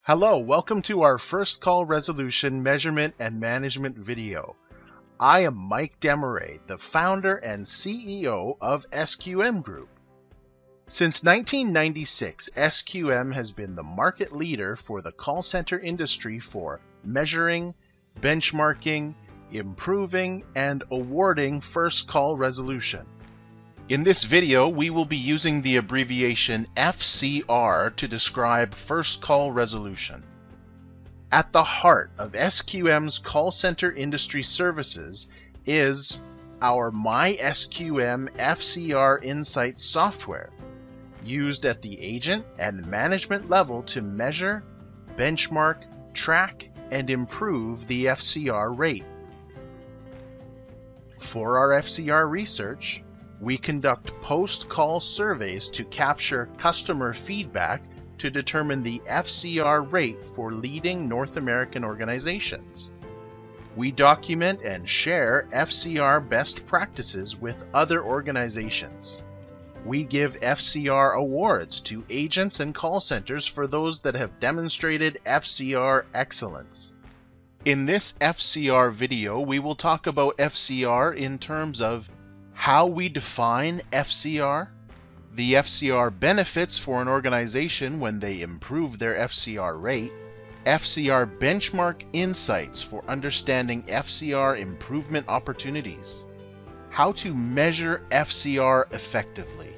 Hello, welcome to our first call resolution measurement and management video. I am Mike Desmarais, the founder and CEO of SQM Group. Since 1996, SQM has been the market leader for the call center industry for measuring, benchmarking, improving, and awarding first call resolution. In this video, we will be using the abbreviation FCR to describe first call resolution. At the heart of SQM's call center industry services is our MySQM FCR Insight software, used at the agent and management level to measure, benchmark, track, and improve the FCR rate. For our FCR research, we conduct post-call surveys to capture customer feedback to determine the FCR rate for leading North American organizations. We document and share FCR best practices with other organizations. We give FCR awards to agents and call centers for those that have demonstrated FCR excellence. In this FCR video, we will talk about FCR in terms of how we define FCR, the FCR benefits for an organization when they improve their FCR rate, FCR benchmark insights for understanding FCR improvement opportunities, how to measure FCR effectively,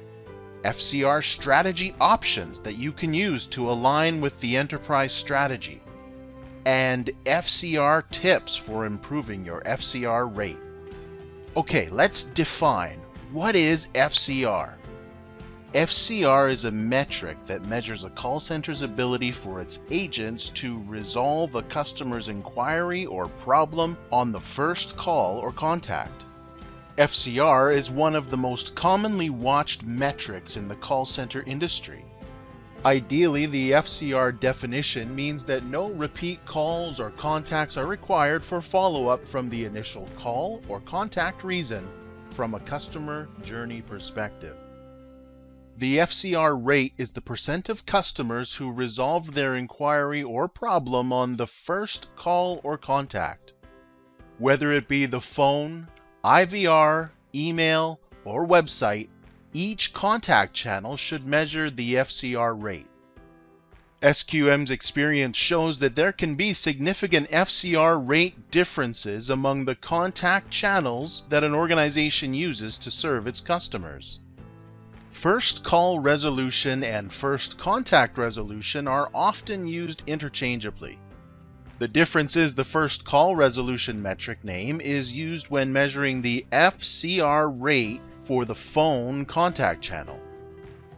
FCR strategy options that you can use to align with the enterprise strategy, and FCR tips for improving your FCR rate. Okay, let's define what is FCR. FCR is a metric that measures a call center's ability for its agents to resolve a customer's inquiry or problem on the first call or contact. FCR is one of the most commonly watched metrics in the call center industry. Ideally, the FCR definition means that no repeat calls or contacts are required for follow-up from the initial call or contact reason from a customer journey perspective. The FCR rate is the percent of customers who resolved their inquiry or problem on the first call or contact. Whether it be the phone, IVR, email, or website, each contact channel should measure the FCR rate. SQM's experience shows that there can be significant FCR rate differences among the contact channels that an organization uses to serve its customers. First call resolution and first contact resolution are often used interchangeably. The difference is the first call resolution metric name is used when measuring the FCR rate for the phone contact channel.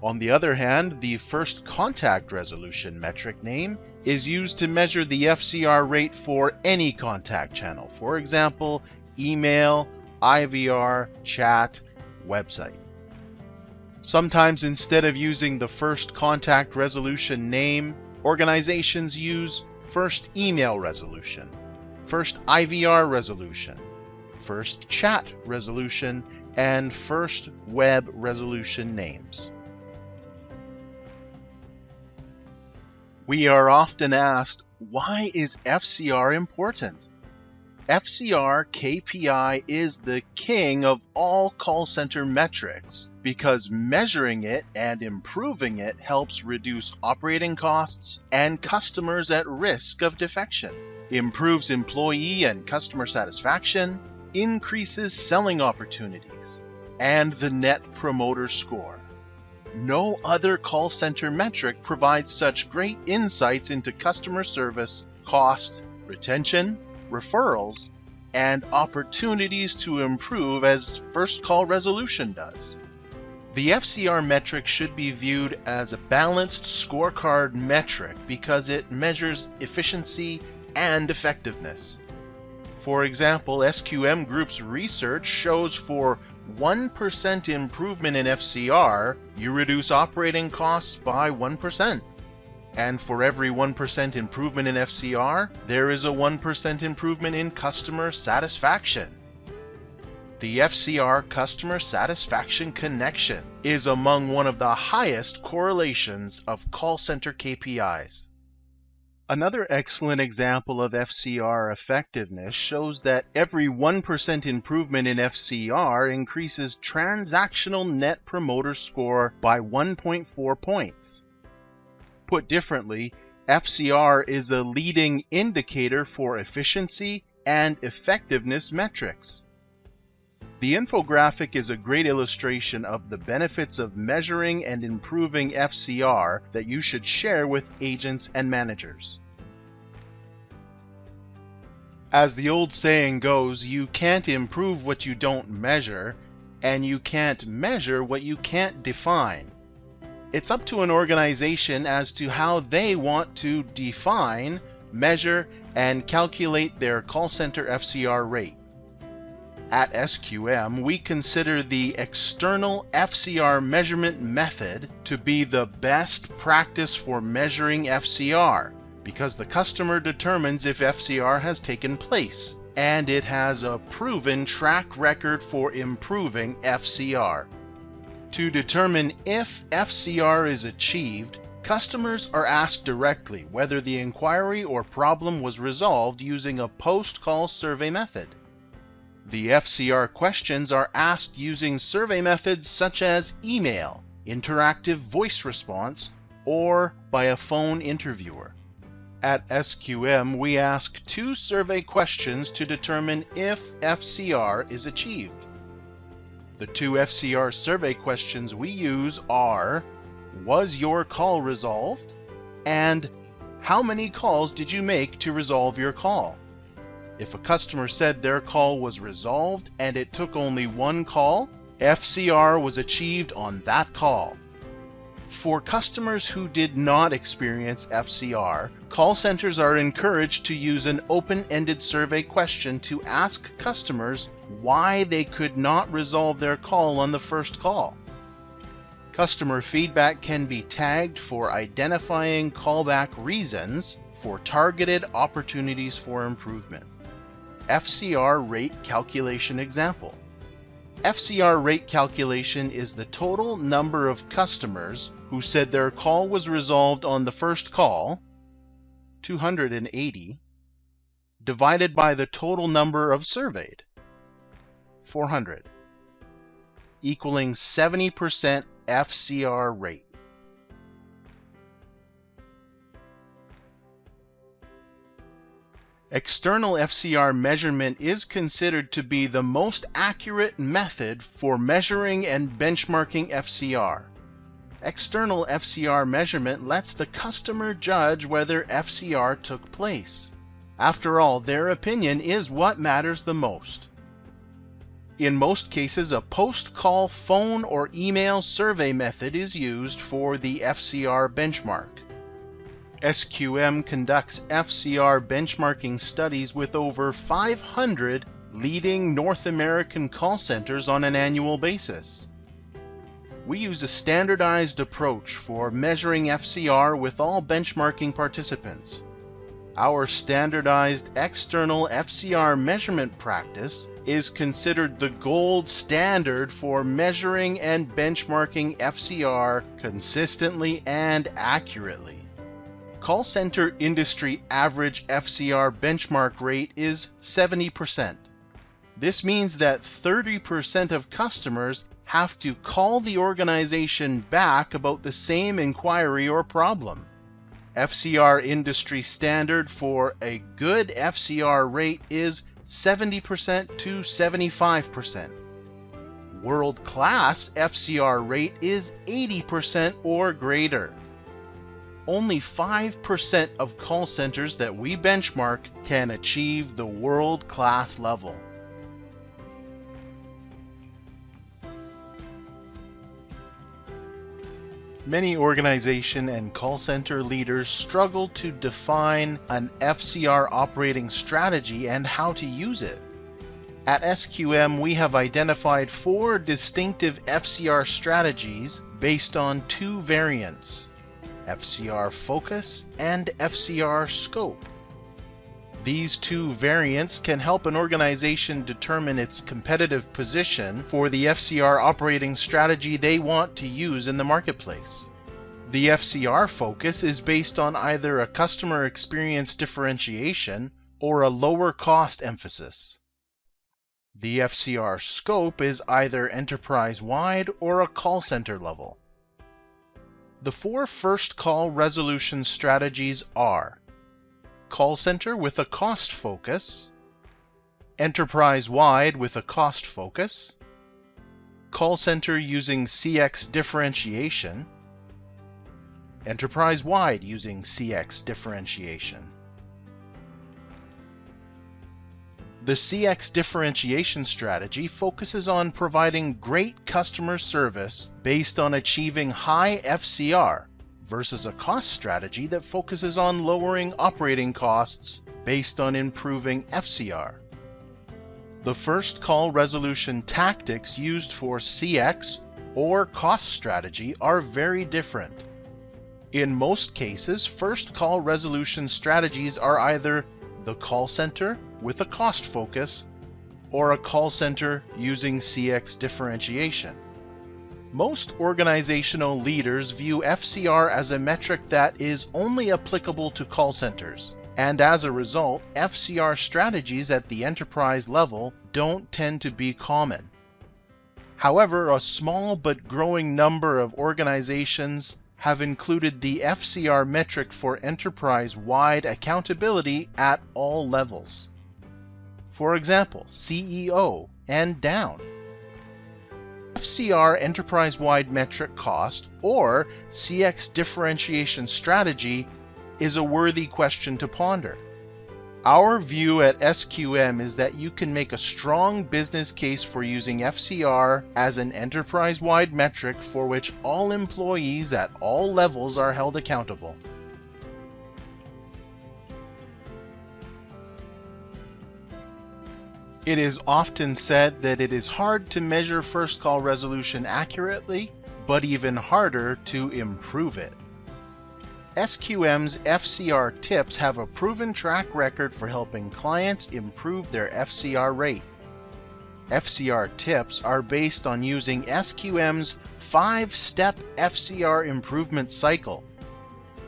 On the other hand, the first contact resolution metric name is used to measure the FCR rate for any contact channel, for example, email, IVR, chat, website. Sometimes instead of using the first contact resolution name, organizations use first email resolution, first IVR resolution, first chat resolution, and first web resolution names. We are often asked, why is FCR important? FCR KPI is the king of all call center metrics because measuring it and improving it helps reduce operating costs and customers at risk of defection, improves employee and customer satisfaction, increases selling opportunities, and the Net Promoter Score. No other call center metric provides such great insights into customer service, cost, retention, referrals, and opportunities to improve as first call resolution does. The FCR metric should be viewed as a balanced scorecard metric because it measures efficiency and effectiveness. For example, SQM Group's research shows for 1% improvement in FCR, you reduce operating costs by 1%. And for every 1% improvement in FCR, there is a 1% improvement in customer satisfaction. The FCR customer satisfaction connection is among one of the highest correlations of call center KPIs. Another excellent example of FCR effectiveness shows that every 1% improvement in FCR increases transactional net promoter score by 1.4 points. Put differently, FCR is a leading indicator for efficiency and effectiveness metrics. The infographic is a great illustration of the benefits of measuring and improving FCR that you should share with agents and managers. As the old saying goes, you can't improve what you don't measure, and you can't measure what you can't define. It's up to an organization as to how they want to define, measure, and calculate their call center FCR rate. At SQM, we consider the external FCR measurement method to be the best practice for measuring FCR, because the customer determines if FCR has taken place, and it has a proven track record for improving FCR. To determine if FCR is achieved, customers are asked directly whether the inquiry or problem was resolved using a post-call survey method. The FCR questions are asked using survey methods such as email, interactive voice response, or by a phone interviewer. At SQM, we ask 2 survey questions to determine if FCR is achieved. The 2 FCR survey questions we use are, was your call resolved? And how many calls did you make to resolve your call? If a customer said their call was resolved and it took only 1 call, FCR was achieved on that call. For customers who did not experience FCR, call centers are encouraged to use an open-ended survey question to ask customers why they could not resolve their call on the first call. Customer feedback can be tagged for identifying callback reasons for targeted opportunities for improvement. FCR rate calculation example. FCR rate calculation is the total number of customers who said their call was resolved on the first call, 280, divided by the total number of surveyed, 400, equaling 70% FCR rate. External FCR measurement is considered to be the most accurate method for measuring and benchmarking FCR. External FCR measurement lets the customer judge whether FCR took place. After all, their opinion is what matters the most. In most cases, a post-call phone or email survey method is used for the FCR benchmark. SQM conducts FCR benchmarking studies with over 500 leading North American call centers on an annual basis. We use a standardized approach for measuring FCR with all benchmarking participants. Our standardized external FCR measurement practice is considered the gold standard for measuring and benchmarking FCR consistently and accurately. Call center industry average FCR benchmark rate is 70%. This means that 30% of customers have to call the organization back about the same inquiry or problem. FCR industry standard for a good FCR rate is 70% to 75%. World-class FCR rate is 80% or greater. Only 5% of call centers that we benchmark can achieve the world-class level. Many organization and call center leaders struggle to define an FCR operating strategy and how to use it. At SQM, we have identified 4 distinctive FCR strategies based on 2 variants: FCR Focus and FCR Scope. These 2 variants can help an organization determine its competitive position for the FCR operating strategy they want to use in the marketplace. The FCR focus is based on either a customer experience differentiation or a lower cost emphasis. The FCR scope is either enterprise-wide or a call center level. The 4 first call resolution strategies are call center with a cost focus, enterprise-wide with a cost focus, call center using CX differentiation, enterprise-wide using CX differentiation. The CX differentiation strategy focuses on providing great customer service based on achieving high FCR versus a cost strategy that focuses on lowering operating costs based on improving FCR. The first call resolution tactics used for CX or cost strategy are very different. In most cases, first call resolution strategies are either the call center with a cost focus or a call center using CX differentiation. Most organizational leaders view FCR as a metric that is only applicable to call centers, and as a result, FCR strategies at the enterprise level don't tend to be common. However, a small but growing number of organizations have included the FCR metric for enterprise-wide accountability at all levels. For example, CEO and down. FCR enterprise-wide metric cost or CX differentiation strategy is a worthy question to ponder. Our view at SQM is that you can make a strong business case for using FCR as an enterprise-wide metric for which all employees at all levels are held accountable. It is often said that it is hard to measure first call resolution accurately, but even harder to improve it. SQM's FCR tips have a proven track record for helping clients improve their FCR rate. FCR tips are based on using SQM's 5-step FCR improvement cycle.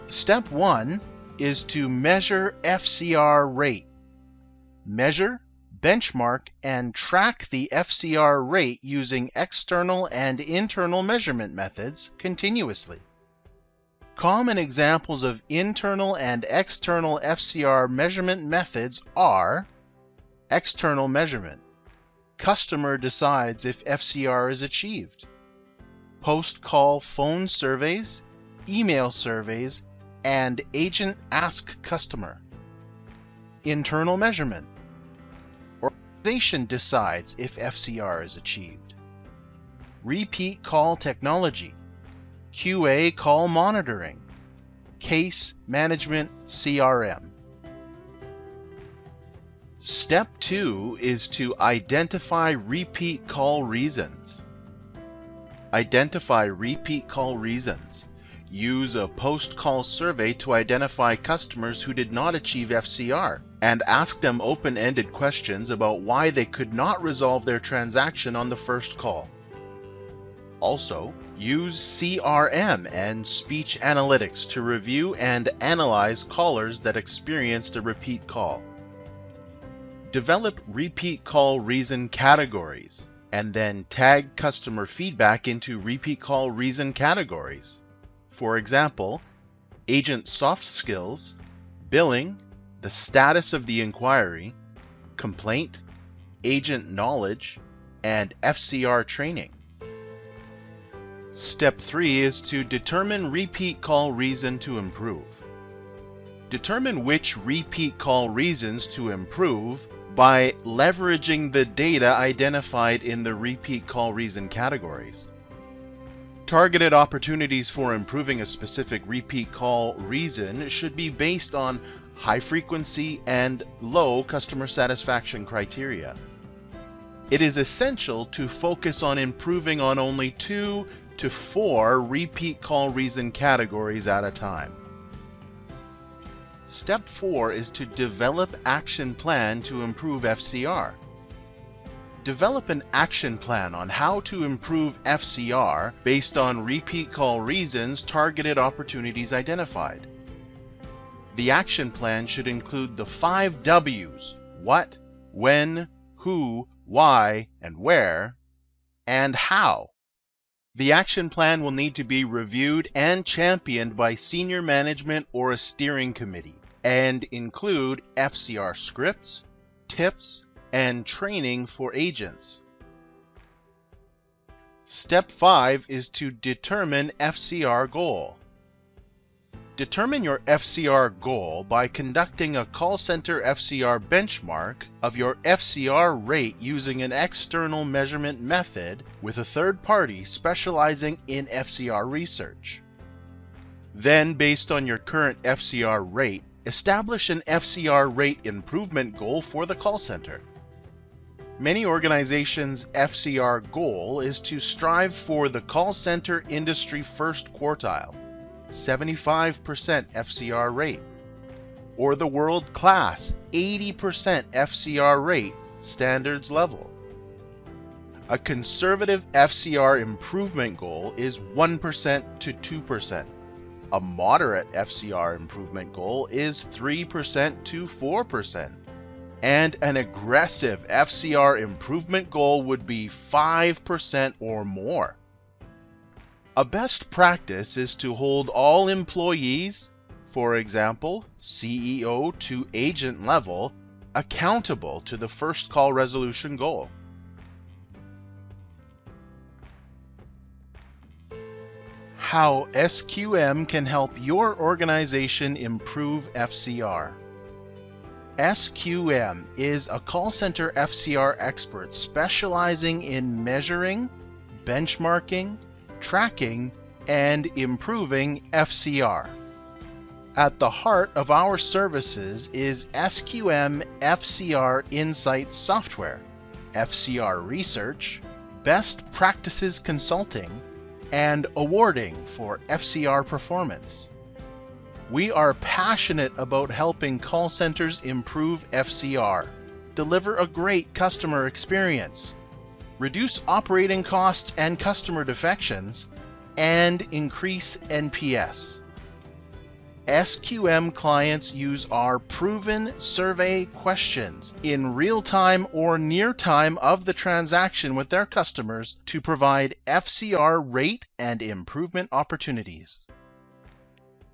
Step 1 is to measure FCR rate. Measure, benchmark, and track the FCR rate using external and internal measurement methods continuously. Common examples of internal and external FCR measurement methods are external measurement. Customer decides if FCR is achieved. Post-call phone surveys, email surveys, and agent ask customer. Internal measurement. Organization decides if FCR is achieved. Repeat call technology. QA call monitoring, case management CRM. Step 2 is to identify repeat call reasons. Identify repeat call reasons. Use a post-call survey to identify customers who did not achieve FCR and ask them open-ended questions about why they could not resolve their transaction on the first call. Also, use CRM and speech analytics to review and analyze callers that experienced a repeat call. Develop repeat call reason categories, and then tag customer feedback into repeat call reason categories. For example, agent soft skills, billing, the status of the inquiry, complaint, agent knowledge, and FCR training. Step 3 is to determine repeat call reason to improve. Determine which repeat call reasons to improve by leveraging the data identified in the repeat call reason categories. Targeted opportunities for improving a specific repeat call reason should be based on high frequency and low customer satisfaction criteria. It is essential to focus on improving on only 2 to 4 repeat call reason categories at a time. Step 4 is to develop action plan to improve FCR. Develop an action plan on how to improve FCR based on repeat call reasons, targeted opportunities identified. The action plan should include the 5 W's: what, when, who, why, and where, and how. The action plan will need to be reviewed and championed by senior management or a steering committee, and include FCR scripts, tips, and training for agents. Step 5 is to determine FCR goal. Determine your FCR goal by conducting a call center FCR benchmark of your FCR rate using an external measurement method with a third party specializing in FCR research. Then, based on your current FCR rate, establish an FCR rate improvement goal for the call center. Many organizations' FCR goal is to strive for the call center industry first quartile, 75% FCR rate, or the world-class 80% FCR rate standards level. A conservative FCR improvement goal is 1% to 2%. A moderate FCR improvement goal is 3% to 4%. And an aggressive FCR improvement goal would be 5% or more. A best practice is to hold all employees, for example, CEO to agent level, accountable to the first call resolution goal. How SQM can help your organization improve FCR. SQM is a call center FCR expert specializing in measuring, benchmarking, tracking, and improving FCR. At the heart of our services is SQM FCR Insight Software, FCR Research, Best Practices Consulting, and awarding for FCR performance. We are passionate about helping call centers improve FCR, deliver a great customer experience, reduce operating costs and customer defections, and increase NPS. SQM clients use our proven survey questions in real time or near time of the transaction with their customers to provide FCR rate and improvement opportunities.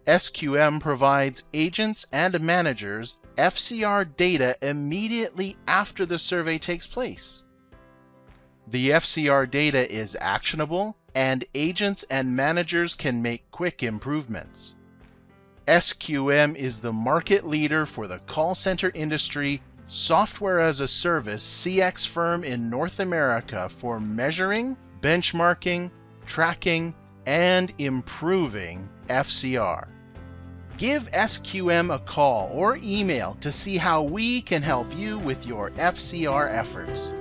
SQM provides agents and managers FCR data immediately after the survey takes place. The FCR data is actionable, and agents and managers can make quick improvements. SQM is the market leader for the call center industry software as a service CX firm in North America for measuring, benchmarking, tracking, and improving FCR. Give SQM a call or email to see how we can help you with your FCR efforts.